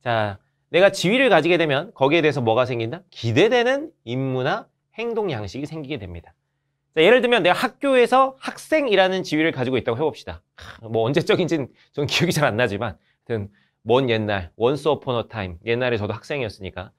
자, 내가 지위를 가지게 되면 거기에 대해서 뭐가 생긴다? 기대되는 임무나 행동 양식이 생기게 됩니다. 자, 예를 들면 내가 학교에서 학생이라는 지위를 가지고 있다고 해봅시다. 뭐 언제적인지는 저는 기억이 잘 안 나지만 하여튼 먼 옛날, once upon a time, 옛날에 저도 학생이었으니까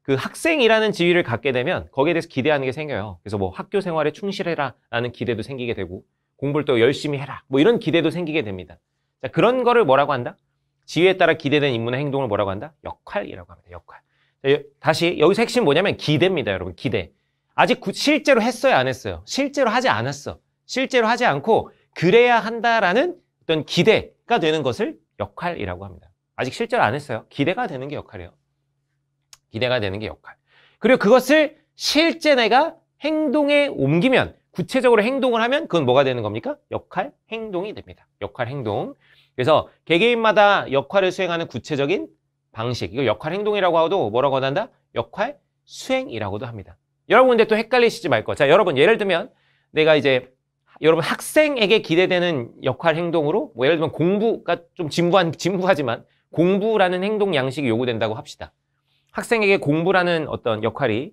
그 학생이라는 지위를 갖게 되면 거기에 대해서 기대하는 게 생겨요. 그래서 뭐 학교 생활에 충실해라 라는 기대도 생기게 되고 공부를 또 열심히 해라 뭐 이런 기대도 생기게 됩니다. 자, 그런 거를 뭐라고 한다? 지위에 따라 기대된 임무나 행동을 뭐라고 한다? 역할이라고 합니다. 역할. 자, 다시 여기서 핵심 뭐냐면 기대입니다. 여러분, 기대. 아직 실제로 했어요, 안 했어요? 실제로 하지 않았어. 실제로 하지 않고 그래야 한다라는 어떤 기대가 되는 것을 역할이라고 합니다. 아직 실제로 안 했어요. 기대가 되는 게 역할이에요. 기대가 되는 게 역할. 그리고 그것을 실제 내가 행동에 옮기면, 구체적으로 행동을 하면 그건 뭐가 되는 겁니까? 역할, 행동이 됩니다. 역할, 행동. 그래서 개개인마다 역할을 수행하는 구체적인 방식, 이걸 역할, 행동이라고 하고도 뭐라고 한다? 역할, 수행이라고도 합니다. 여러분 근데 또 헷갈리시지 말고. 자, 여러분 예를 들면 내가 이제 여러분 학생에게 기대되는 역할, 행동으로 뭐 예를 들면 공부가 좀 진부하지만 공부라는 행동 양식이 요구된다고 합시다. 학생에게 공부라는 어떤 역할이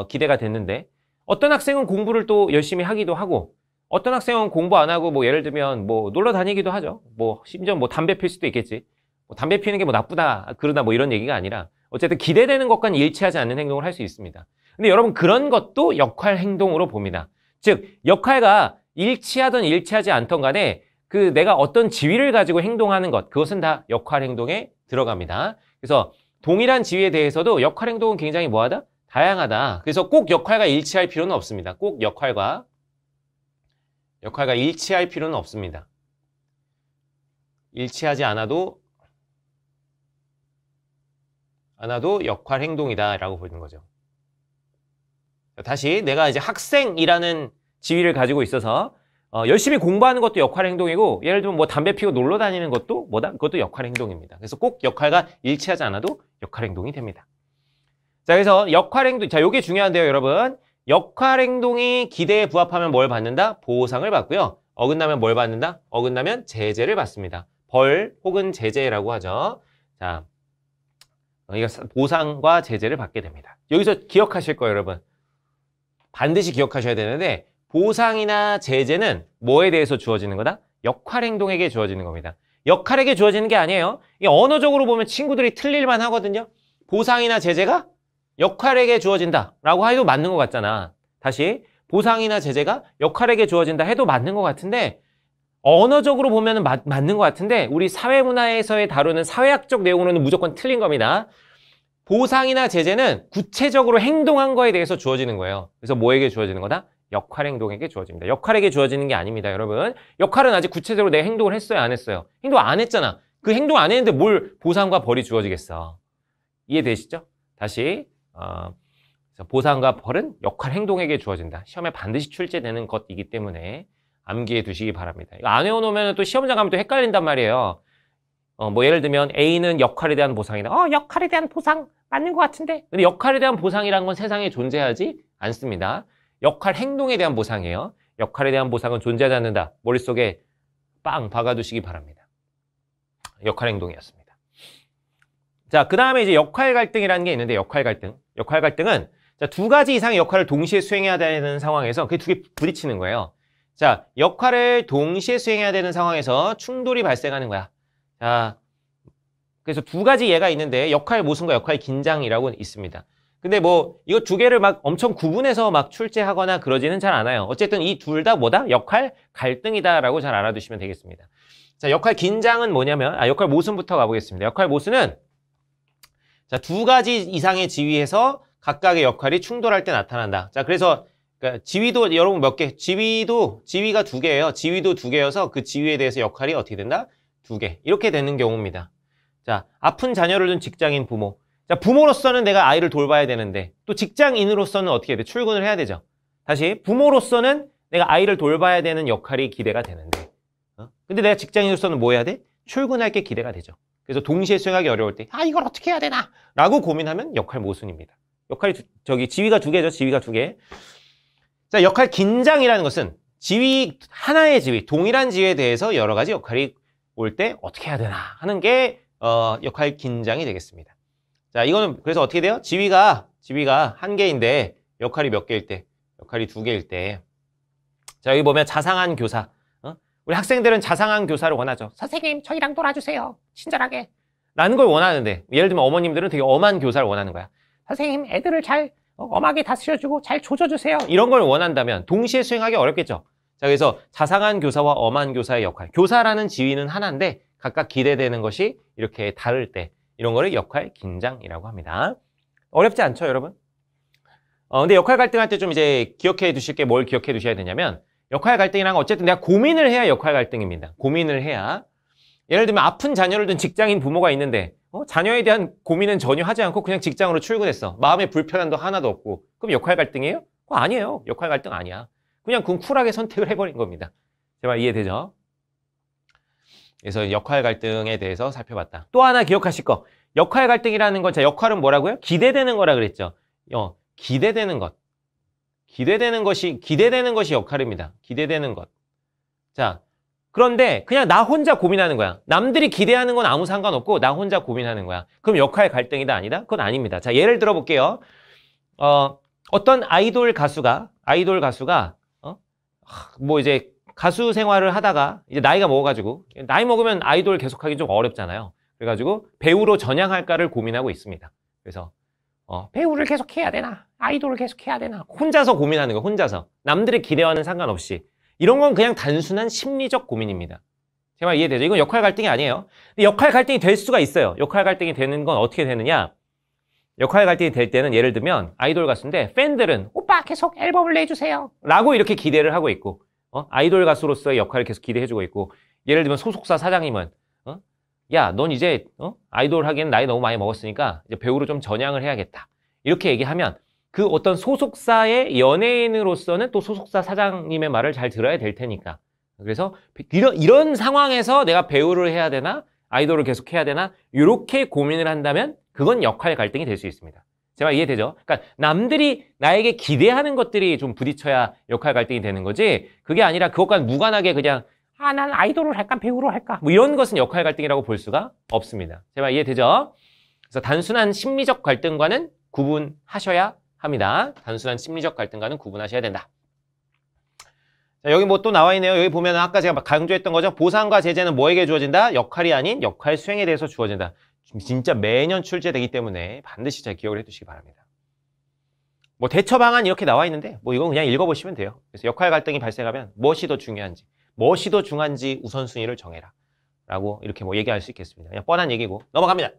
기대가 됐는데 어떤 학생은 공부를 또 열심히 하기도 하고 어떤 학생은 공부 안 하고 뭐 예를 들면 뭐 놀러 다니기도 하죠. 뭐 심지어 뭐 담배 필 수도 있겠지. 뭐 담배 피우는 게 뭐 나쁘다 그러다 뭐 이런 얘기가 아니라 어쨌든 기대되는 것과는 일치하지 않는 행동을 할 수 있습니다. 근데 여러분 그런 것도 역할, 행동으로 봅니다. 즉 역할과 일치하든 일치하지 않던 간에 그 내가 어떤 지위를 가지고 행동하는 것, 그것은 다 역할, 행동에 들어갑니다. 그래서 동일한 지위에 대해서도 역할, 행동은 굉장히 뭐하다? 다양하다. 그래서 꼭 역할과 일치할 필요는 없습니다. 꼭 역할과 일치할 필요는 없습니다. 일치하지 않아도 역할, 행동이다 라고 보는 거죠. 다시 내가 이제 학생이라는 지위를 가지고 있어서 열심히 공부하는 것도 역할, 행동이고 예를 들면 뭐 담배 피우고 놀러 다니는 것도 뭐다? 그것도 역할, 행동입니다. 그래서 꼭 역할과 일치하지 않아도 역할, 행동이 됩니다. 자, 그래서 역할, 행동, 자, 요게 중요한데요, 여러분. 역할, 행동이 기대에 부합하면 뭘 받는다? 보상을 받고요. 어긋나면 뭘 받는다? 어긋나면 제재를 받습니다. 벌 혹은 제재라고 하죠. 자, 이거 보상과 제재를 받게 됩니다. 여기서 기억하실 거예요, 여러분. 반드시 기억하셔야 되는데 보상이나 제재는 뭐에 대해서 주어지는 거다? 역할, 행동에게 주어지는 겁니다. 역할에게 주어지는 게 아니에요. 이게 언어적으로 보면 친구들이 틀릴만 하거든요. 보상이나 제재가 역할에게 주어진다 라고 해도 맞는 것 같잖아. 다시 보상이나 제재가 역할에게 주어진다 해도 맞는 것 같은데 언어적으로 보면 맞는 것 같은데 우리 사회문화에서의 다루는 사회학적 내용으로는 무조건 틀린 겁니다. 보상이나 제재는 구체적으로 행동한 거에 대해서 주어지는 거예요. 그래서 뭐에게 주어지는 거다? 역할, 행동에게 주어집니다. 역할에게 주어지는 게 아닙니다, 여러분. 역할은 아직 구체적으로 내가 행동을 했어요, 안 했어요? 행동 안 했잖아. 그 행동 안 했는데 뭘 보상과 벌이 주어지겠어. 이해되시죠? 다시 보상과 벌은 역할, 행동에게 주어진다. 시험에 반드시 출제되는 것이기 때문에 암기해 두시기 바랍니다. 이거 안 외워놓으면 또 시험장 가면 또 헷갈린단 말이에요. 뭐 예를 들면 A는 역할에 대한 보상이다. 역할에 대한 보상 맞는 것 같은데. 근데 역할에 대한 보상이란 건 세상에 존재하지 않습니다. 역할, 행동에 대한 보상이에요. 역할에 대한 보상은 존재하지 않는다. 머릿속에 빵 박아두시기 바랍니다. 역할, 행동이었습니다. 자, 그 다음에 이제 역할 갈등이라는 게 있는데 역할 갈등. 역할 갈등은 자, 두 가지 이상의 역할을 동시에 수행해야 되는 상황에서 그 두 개 부딪히는 거예요. 자, 역할을 동시에 수행해야 되는 상황에서 충돌이 발생하는 거야. 자, 그래서 두 가지 예가 있는데 역할 모순과 역할 긴장이라고 있습니다. 근데 뭐 이거 두 개를 막 엄청 구분해서 막 출제하거나 그러지는 잘 않아요. 어쨌든 이 둘 다 뭐다? 역할 갈등이다라고 잘 알아두시면 되겠습니다. 자, 역할 긴장은 뭐냐면 역할 모순부터 가보겠습니다. 역할 모순은 자, 두 가지 이상의 지위에서 각각의 역할이 충돌할 때 나타난다. 자, 그래서 그러니까 지위도 여러분 몇 개? 지위가 두 개예요. 지위도 두 개여서 그 지위에 대해서 역할이 어떻게 된다? 두 개. 이렇게 되는 경우입니다. 자, 아픈 자녀를 둔 직장인 부모. 자, 부모로서는 내가 아이를 돌봐야 되는데 또 직장인으로서는 어떻게 해야 돼? 출근을 해야 되죠. 다시 부모로서는 내가 아이를 돌봐야 되는 역할이 기대가 되는데 근데 내가 직장인으로서는 뭐 해야 돼? 출근할 게 기대가 되죠. 그래서 동시에 수행하기 어려울 때 이걸 어떻게 해야 되나? 라고 고민하면 역할 모순입니다. 역할이 지위가 두 개죠. 지위가 두 개. 자, 역할 긴장이라는 것은 하나의 지위, 동일한 지위에 대해서 여러 가지 역할이 올 때 어떻게 해야 되나 하는 게 역할 긴장이 되겠습니다. 자, 이거는 그래서 어떻게 돼요? 지위가 한 개인데 역할이 몇 개일 때? 역할이 두 개일 때. 자, 여기 보면 자상한 교사. 우리 학생들은 자상한 교사를 원하죠. 선생님, 저희랑 놀아주세요. 친절하게. 라는 걸 원하는데, 예를 들면 어머님들은 되게 엄한 교사를 원하는 거야. 선생님, 애들을 잘 엄하게 다스려주고 잘 조져주세요. 이런 걸 원한다면 동시에 수행하기 어렵겠죠. 자, 그래서 자상한 교사와 엄한 교사의 역할. 교사라는 지위는 하나인데 각각 기대되는 것이 이렇게 다를 때 이런 거를 역할 긴장이라고 합니다. 어렵지 않죠, 여러분? 근데 역할 갈등할 때 좀 이제 기억해 두실 게 뭘 기억해 두셔야 되냐면 역할 갈등이란 건 어쨌든 내가 고민을 해야 역할 갈등입니다. 고민을 해야. 예를 들면 아픈 자녀를 둔 직장인 부모가 있는데 자녀에 대한 고민은 전혀 하지 않고 그냥 직장으로 출근했어. 마음의 불편함도 하나도 없고. 그럼 역할 갈등이에요? 그거 아니에요. 역할 갈등 아니야. 그냥 쿨하게 선택을 해버린 겁니다. 제발 이해되죠? 그래서 역할 갈등에 대해서 살펴봤다. 또 하나 기억하실 거. 역할 갈등이라는 건, 자, 역할은 뭐라고요? 기대되는 거라 그랬죠. 기대되는 것. 기대되는 것이 역할입니다. 기대되는 것. 자, 그런데 그냥 나 혼자 고민하는 거야. 남들이 기대하는 건 아무 상관없고 나 혼자 고민하는 거야. 그럼 역할 갈등이다 아니다? 그건 아닙니다. 자, 예를 들어 볼게요. 어떤 아이돌 가수가 뭐 이제 가수 생활을 하다가 이제 나이가 먹어가지고 나이 먹으면 아이돌 계속하기 좀 어렵잖아요. 그래가지고 배우로 전향할까를 고민하고 있습니다. 그래서 배우를 계속 해야 되나? 아이돌을 계속 해야 되나? 혼자서 고민하는 거, 혼자서. 남들의 기대와는 상관없이. 이런 건 그냥 단순한 심리적 고민입니다. 제 말 이해되죠? 이건 역할 갈등이 아니에요. 근데 역할 갈등이 될 수가 있어요. 역할 갈등이 되는 건 어떻게 되느냐? 역할 갈등이 될 때는 예를 들면 아이돌 가수인데 팬들은 오빠 계속 앨범을 내주세요 라고 이렇게 기대를 하고 있고 아이돌 가수로서의 역할을 계속 기대해주고 있고 예를 들면 소속사 사장님은 야, 넌 이제 아이돌 하기엔 나이 너무 많이 먹었으니까 이제 배우로 좀 전향을 해야겠다. 이렇게 얘기하면 그 어떤 소속사의 연예인으로서는 또 소속사 사장님의 말을 잘 들어야 될 테니까. 그래서 이런 상황에서 내가 배우를 해야 되나 아이돌을 계속 해야 되나 이렇게 고민을 한다면 그건 역할 갈등이 될 수 있습니다. 제 말 이해되죠? 그러니까 남들이 나에게 기대하는 것들이 좀 부딪혀야 역할 갈등이 되는 거지 그게 아니라 그것과 무관하게 그냥 난 아이돌을 할까 배우로 할까 뭐 이런 것은 역할 갈등이라고 볼 수가 없습니다. 제 말 이해되죠? 그래서 단순한 심리적 갈등과는 구분하셔야 합니다. 단순한 심리적 갈등과는 구분하셔야 된다. 자, 여기 뭐 또 나와 있네요. 여기 보면 아까 제가 강조했던 거죠. 보상과 제재는 뭐에게 주어진다? 역할이 아닌 역할 수행에 대해서 주어진다. 진짜 매년 출제되기 때문에 반드시 잘 기억을 해두시기 바랍니다. 뭐 대처 방안 이렇게 나와 있는데 뭐 이건 그냥 읽어보시면 돼요. 그래서 역할 갈등이 발생하면 무엇이 더 중요한지 우선순위를 정해라 라고 이렇게 뭐 얘기할 수 있겠습니다. 그냥 뻔한 얘기고 넘어갑니다.